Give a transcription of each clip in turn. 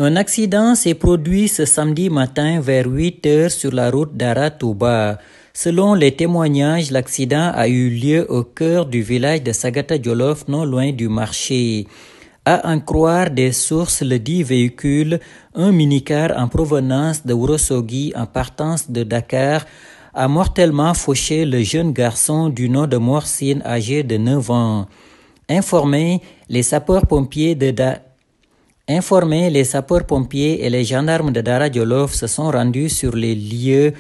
Un accident s'est produit ce samedi matin vers 8 heures sur la route d'Ara-Touba. Selon les témoignages, l'accident a eu lieu au cœur du village de Sagata Jolof, non loin du marché. À en croire des sources, le dit véhicule, un minicar en provenance de Ourossogui en partance de Dakar, a mortellement fauché le jeune garçon du nom de Morsine âgé de 9 ans. Informés, les sapeurs-pompiers et les gendarmes de Dara Jolof se sont rendus sur les lieux.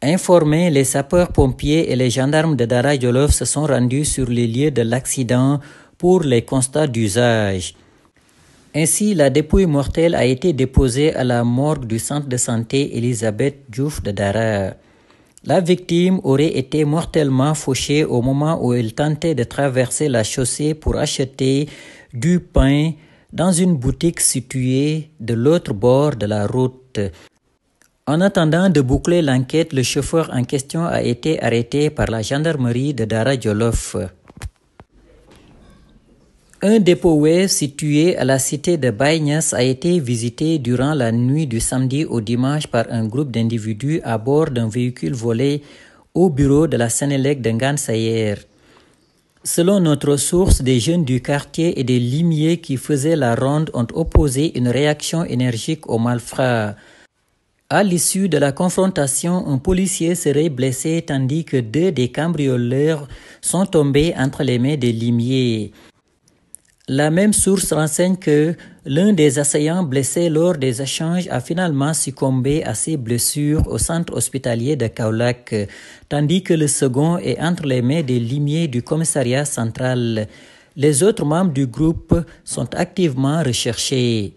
Les sapeurs-pompiers et les gendarmes de Dara Jolof se sont rendus sur les lieux de l'accident pour les constats d'usage. Ainsi, la dépouille mortelle a été déposée à la morgue du centre de santé Elisabeth Diouf de Dara. La victime aurait été mortellement fauchée au moment où elle tentait de traverser la chaussée pour acheter du pain dans une boutique située de l'autre bord de la route. En attendant de boucler l'enquête, le chauffeur en question a été arrêté par la gendarmerie de Dara Jolof. Un dépôt web situé à la cité de Baïnias a été visité durant la nuit du samedi au dimanche par un groupe d'individus à bord d'un véhicule volé au bureau de la Sénélec de Ngane Sayer. Selon notre source, des jeunes du quartier et des limiers qui faisaient la ronde ont opposé une réaction énergique aux malfrats. À l'issue de la confrontation, un policier serait blessé tandis que 2 des cambrioleurs sont tombés entre les mains des limiers. La même source renseigne que l'un des assaillants blessés lors des échanges a finalement succombé à ses blessures au centre hospitalier de Kaolack, tandis que le second est entre les mains des limiers du commissariat central. Les autres membres du groupe sont activement recherchés.